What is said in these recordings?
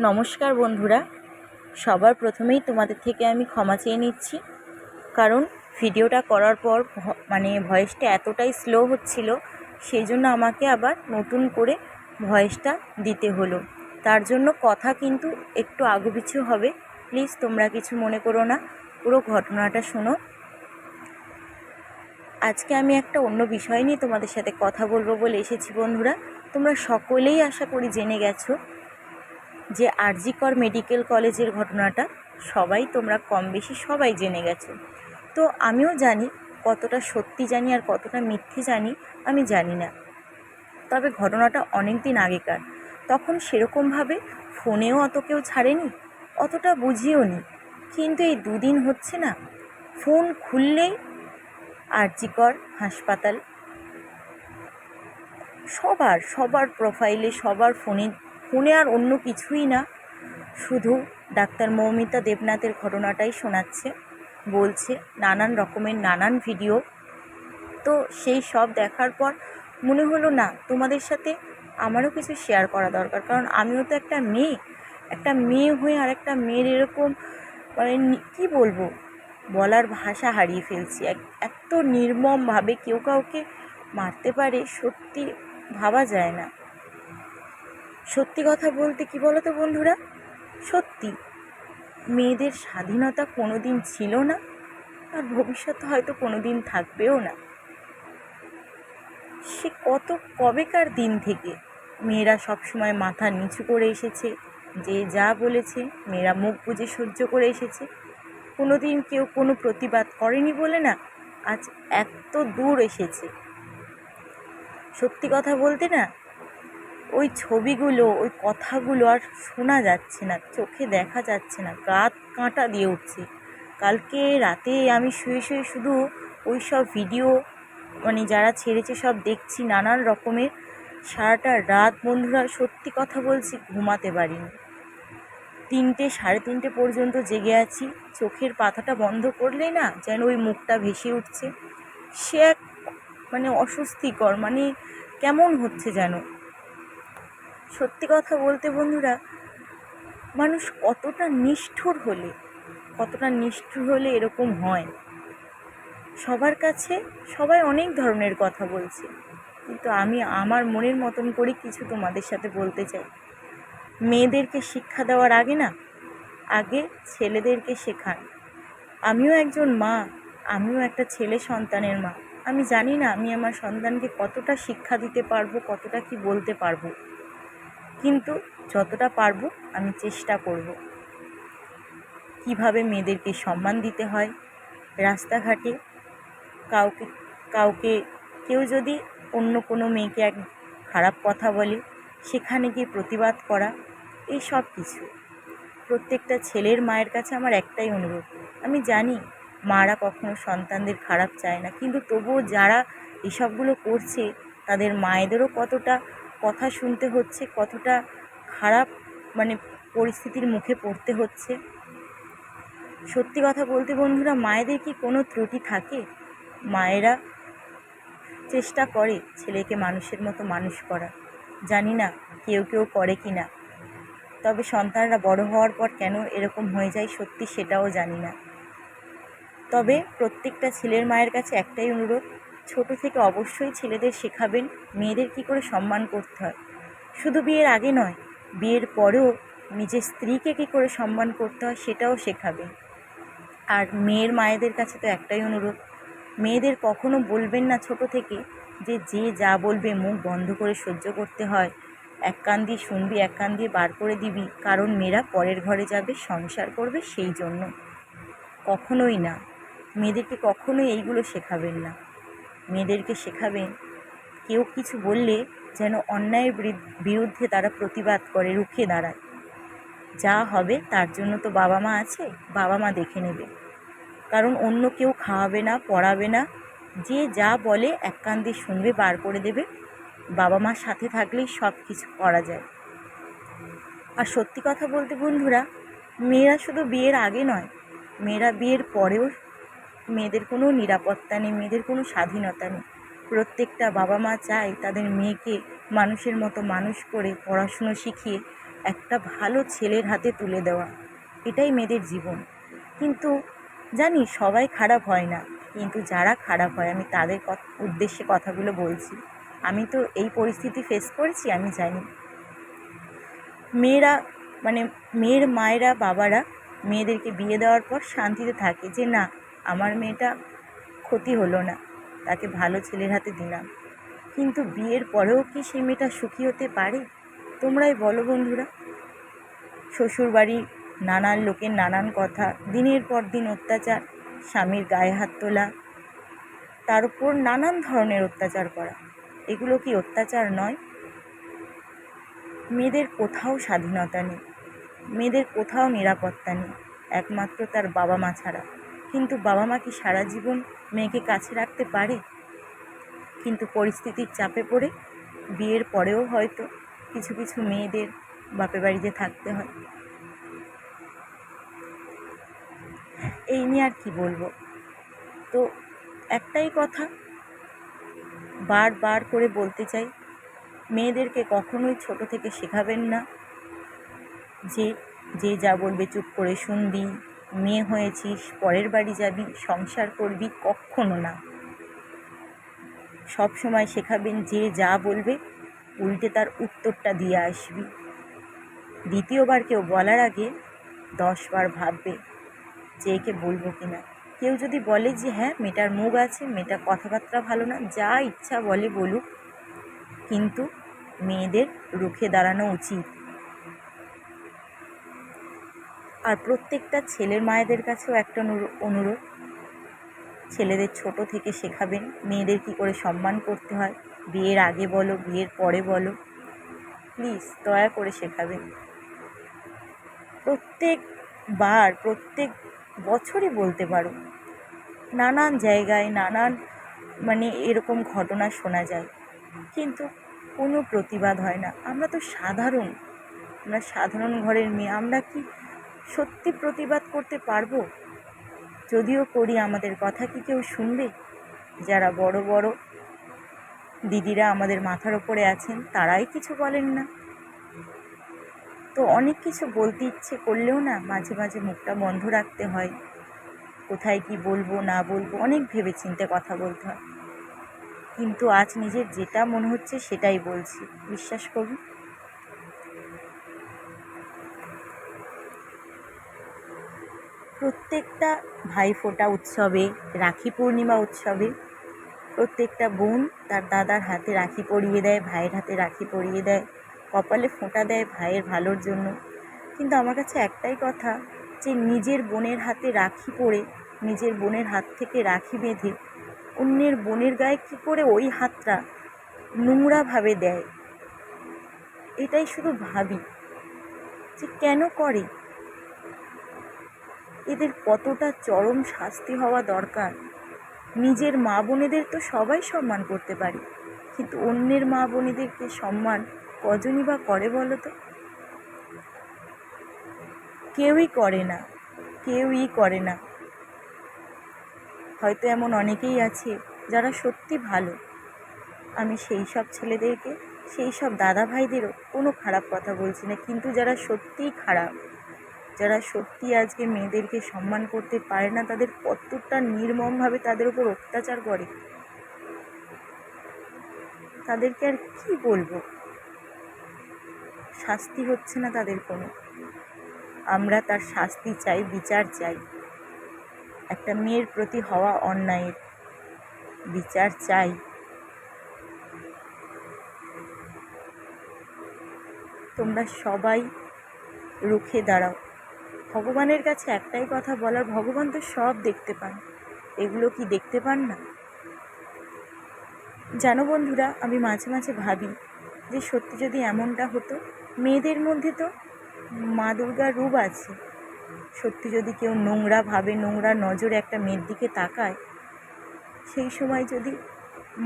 নমস্কার বন্ধুরা, সবার প্রথমেই তোমাদের থেকে আমি ক্ষমা চেয়ে নিচ্ছি। কারণ ভিডিওটা করার পর ভয়েসটা এতটাই স্লো হচ্ছিল, সেই জন্য আমাকে আবার নতুন করে ভয়েসটা দিতে হলো। তার জন্য কথা কিন্তু একটু আগুপিছু হবে, প্লিজ তোমরা কিছু মনে করো না, পুরো ঘটনাটা শোনো। আজকে আমি একটা অন্য বিষয় নিয়ে তোমাদের সাথে কথা বলবো বলে এসেছি। বন্ধুরা, তোমরা সকলেই আশা করি জেনে গেছো যে আর.জি. কর মেডিকেল কলেজের ঘটনাটা তোমরা কম বেশি সবাই জেনে গেছো। তো আমিও জানি, কতটা সত্যি জানি আর কতটা মিথ্যে জানি আমি জানি না। তবে ঘটনাটা অনেক দিন আগেকার, তখন সেরকমভাবে ফোনেও অত কেউ ছাড়েনি, অতটা বুঝিও নি। কিন্তু এই দুদিন হচ্ছে না, ফোন খুললেই আর.জি. কর হাসপাতাল, সবার প্রোফাইলে, সবার ফোনে আর অন্য কিছুই না, শুধু ডাক্তার মৌমিতা দেবনাথের ঘটনাটাই শোনাচ্ছে, বলছে নানান রকমের নানান ভিডিও। তো সেই সব দেখার পর মনে হলো না, তোমাদের সাথে আমারও কিছু শেয়ার করা দরকার। কারণ আমিও তো একটা মেয়ে হয়ে আর একটা মেয়ের এরকম কী বলবো, বলার ভাষা হারিয়ে ফেলছি। এত নির্মমভাবে কেউ কাউকে মারতে পারে, সত্যি ভাবা যায় না। সত্যি কথা বলতে কি বলো তো বন্ধুরা, সত্যি মেয়েদের স্বাধীনতা কোনো দিন ছিল না, আর ভবিষ্যতে হয়তো কোনো দিন থাকবেও না। সে কবেকার দিন থেকে মেয়েরা সবসময় মাথা নিচু করে এসেছে, যে যা বলেছে মেয়েরা মুখ বুজে সহ্য করে এসেছে। কোনো দিন কেউ কোনো প্রতিবাদ করেনি বলে না আজ এত দূর এসেছে। সত্যি কথা বলতে না, ওই ছবিগুলো, ওই কথাগুলো আর শোনা যাচ্ছে না, চোখে দেখা যাচ্ছে না, গা কাঁটা দিয়ে উঠছে। কালকে রাতে আমি শুয়ে শুধু ওই সব ভিডিও যারা ছেড়েছে সব দেখছি নানান রকমের। সারাটা রাত বন্ধুরা, সত্যি কথা বলছি, ঘুমাতে পারিনি। 3টে, 3:30 পর্যন্ত জেগে আছি। চোখের পাতাটা বন্ধ করলেই না যেন ওই মুখটা ভেসে উঠছে। সে এক অস্বস্তিকর, কেমন হচ্ছে যেন। সত্যি কথা বলতে বন্ধুরা, মানুষ কতটা নিষ্ঠুর হলে এরকম হয়। সবার কাছে সবাই অনেক ধরনের কথা বলছে, কিন্তু আমি আমার মনের মতন করে কিছু তোমাদের সাথে বলতে চাই। মেয়েদেরকে শিক্ষা দেওয়ার আগে ছেলেদেরকে শেখান। আমিও একজন মা, আমিও একটা ছেলে সন্তানের মা। আমি জানি না আমি আমার সন্তানকে কতটা শিক্ষা দিতে পারবো, কতটা কি বলতে পারবো, কিন্তু যতটা পারবো আমি চেষ্টা করব। কিভাবে মেয়েদেরকে সম্মান দিতে হয়, রাস্তাঘাটে কাউকে কেউ যদি অন্য কোনো মেয়েকে এক খারাপ কথা বলে, সেখানে গিয়ে প্রতিবাদ করা, এই সব কিছু। প্রত্যেকটা ছেলের মায়ের কাছে আমার একটাই অনুরোধ। আমি জানি মারা কখনো সন্তানদের খারাপ চায় না, কিন্তু তবুও যারা এসবগুলো করছে তাদের মায়েদেরও কতটা কথা শুনতে হচ্ছে, কতটা খারাপ পরিস্থিতির মুখে পড়তে হচ্ছে। সত্যি কথা বলতে বন্ধুরা, মায়েদের কি কোনো ত্রুটি থাকে? মায়েরা চেষ্টা করে ছেলেকে মানুষের মতো মানুষ করা। জানি না কেউ করে কি না, তবে সন্তানরা বড় হওয়ার পর কেন এরকম হয়ে যায় সত্যি সেটাও জানি না। তবে প্রত্যেকটা ছেলের মায়ের কাছে একটাই অনুরোধ, ছোট থেকে অবশ্যই ছেলেদের শেখাবেন মেয়েদের কী করে সম্মান করতে হয়। শুধু বিয়ের আগে নয়, বিয়ের পরেও নিজের স্ত্রীকে কী করে সম্মান করতে হয় সেটাও শেখাবেন। আর মেয়ের মায়েদের কাছে তো একটাই অনুরোধ, মেয়েদের কখনো বলবেন না ছোট থেকে যে যা বলবে মুখ বন্ধ করে সহ্য করতে হয়, এক কান দিয়ে শুনবি এক কান দিয়ে বার করে দিবি, কারণ মেয়েরা পরের ঘরে যাবে, সংসার করবে, সেই জন্য। কখনোই না, মেয়েদেরকে কখনোই এইগুলো শেখাবেন না। মেয়েদেরকে শেখাবেন কেউ কিছু বললে যেন অন্যায়ের বিরুদ্ধে তারা প্রতিবাদ করে, রুখে দাঁড়ায়। যা হবে তার জন্য তো বাবা মা আছে, বাবা মা দেখে নেবে। কারণ অন্য কেউ খাওয়াবে না, পড়াবে না, যে যা বলে এক কান দিয়ে শুনবে, বার করে দেবে। বাবা মার সাথে থাকলেই সব কিছু করা যায়। আর সত্যি কথা বলতে বন্ধুরা, মেয়েরা শুধু বিয়ের আগে নয়, মেয়েরা বিয়ের পরেও মেয়েদের কোনো নিরাপত্তা নেই, মেয়েদের কোনো স্বাধীনতা নেই। প্রত্যেকটা বাবা মা চায় তাদের মেয়েকে মানুষের মতো মানুষ করে পড়াশুনো শিখিয়ে একটা ভালো ছেলের হাতে তুলে দেওয়া, এটাই মেয়েদের জীবন। কিন্তু জানি সবাই খারাপ হয় না, কিন্তু যারা খারাপ হয় আমি তাদের উদ্দেশ্যে কথাগুলো বলছি। আমি তো এই পরিস্থিতি ফেস করেছি, আমি জানি। মেয়েরা মানে মেয়ের মায়েরা বাবারা মেয়েদেরকে বিয়ে দেওয়ার পর শান্তিতে থাকে যে না, আমার মেয়েটা ক্ষতি হলো না, তাকে ভালো ছেলের হাতে দিলাম। কিন্তু বিয়ের পরেও কি সেই মেয়েটা সুখী হতে পারে? তোমরাই বলো বন্ধুরা। শ্বশুরবাড়ি নানান লোকের নানান কথা, দিনের পর দিন অত্যাচার, স্বামীর গায়ে হাত তোলা, তার উপর নানান ধরনের অত্যাচার করা, এগুলো কি অত্যাচার নয়? মেয়েদের কোথাও স্বাধীনতা নেই, মেয়েদের কোথাও নিরাপত্তা নেই, একমাত্র তার বাবা মা ছাড়া। কিন্তু বাবা মা কি সারা জীবন মেয়েকে কাছে রাখতে পারে? কিন্তু পরিস্থিতির চাপে পড়ে বিয়ের পরেও হয়তো কিছু কিছু মেয়েদের বাপের বাড়িতে থাকতে হয়। এই নিয়ে আর কি বলবো। তো একটাই কথা বারবার করে বলতে চাই, মেয়েদেরকে কখনোই ছোট থেকে শেখাবেন না যে যে যা বলবে চুপ করে শুনবি, মেয়ে হয়েছিস পরের বাড়ি যাবি সংসার করবি, কখনো না। সব সময় শেখাবেন যে যা বলবে উল্টে তার উত্তরটা দিয়ে আসবি। দ্বিতীয়বার কেউ বলার আগে 10 বার ভাববে যে একে বলবো কিনা। কেউ যদি বলে যে হ্যাঁ মেয়েটার মুখ আছে, মেয়েটার কথাবার্তা ভালো না, যা ইচ্ছা বলে বলুক, কিন্তু মেয়েদের রুখে দাঁড়ানো উচিত। আর প্রত্যেকটা ছেলের মায়েদের কাছেও একটা অনুরোধ, ছেলেদের ছোট থেকে শেখাবেন মেয়েদের কী করে সম্মান করতে হয়। বিয়ের আগে বলো, বিয়ের পরে বলো, প্লিজ দয়া করে শেখাবেন। প্রত্যেক বছরই বলতে পারো, নানান জায়গায় নানান এরকম ঘটনা শোনা যায়, কিন্তু কোনো প্রতিবাদ হয় না। আমরা তো সাধারণ ঘরের মেয়ে, আমরা কি সত্যি প্রতিবাদ করতে পারবো? যদিও করি, আমাদের কথা কি কেউ শুনবে? যারা বড় বড় দিদিরা আমাদের মাথার ওপরে আছেন তারাই কিছু বলেন না। তো অনেক কিছু বলতে ইচ্ছে করলেও না মাঝে মাঝে মুখটা বন্ধ রাখতে হয়। কোথায় কি বলবো না বলবো অনেক ভেবে চিন্তে কথা বলতে হয়। কিন্তু আজ নিজের যেটা মনে হচ্ছে সেটাই বলছি, বিশ্বাস করুন। প্রত্যেকটা ভাইফোঁটা উৎসবে, রাখি পূর্ণিমা উৎসবে প্রত্যেকটা বোন তার দাদার হাতে রাখি পরিয়ে দেয়, ভাইয়ের হাতে রাখি পরিয়ে দেয়, কপালে ফোঁটা দেয় ভাইয়ের ভালোর জন্য। কিন্তু আমার কাছে একটাই কথা, যে নিজের বোনের হাতে রাখি পরে, নিজের বোনের হাত থেকে রাখি বেঁধে অন্যের বোনের গায়ে কী করে ওই হাতটা নোংরাভাবে দেয়, এটাই শুধু ভাবি যে কেন করে। এদের কতটা চরম শাস্তি হওয়া দরকার। নিজের মা বোনেদের তো সবাই সম্মান করতে পারে, কিন্তু অন্যের মা বোনেদেরকে সম্মান কজনই বা করে বলো তো? কেউই করে না। হয়তো এমন অনেকেই আছে যারা সত্যি ভালো। আমি সেই সব ছেলেদেরকে, সেই সব দাদা ভাইদেরও কোনো খারাপ কথা বলছি না, কিন্তু যারা সত্যিই খারাপ, যারা সত্যি আজকে মেয়েদেরকে সম্মান করতে পারে না, তাদের কতটা নির্মমভাবে তাদের উপর অত্যাচার করে, তাদেরকে আর কি বলবো। শাস্তি হচ্ছে না তাদের কোনো, আমরা তার শাস্তি চাই, বিচার চাই। একটা মেয়ের প্রতি হওয়া অন্যায়ের বিচার চাই। তোমরা সবাই রুখে দাঁড়াও। ভগবানের কাছে একটাই কথা বলার, ভগবান তো সব দেখতে পান, এগুলো কি দেখতে পান না? জানো বন্ধুরা, আমি মাঝে মাঝে ভাবি যে সত্যি যদি এমনটা হতো, মেয়েদের মধ্যে তো মা দুর্গার রূপ আছে, সত্যি যদি কেউ নোংরা ভাবে, নোংরা নজরে একটা মেয়ের দিকে তাকায়, সেই সময় যদি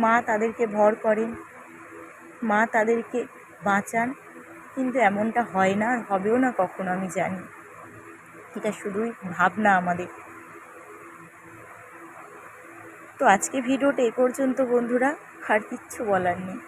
মা তাদেরকে ভর করেন, মা তাদেরকে বাঁচান, কিন্তু এমনটা হয় না, হবেও না কখনো, আমি জানি। এটা শুধুই ভাবনা আমাদের। তো আজকে ভিডিওটা এ পর্যন্ত বন্ধুরা, আর কিচ্ছু বলার নেই।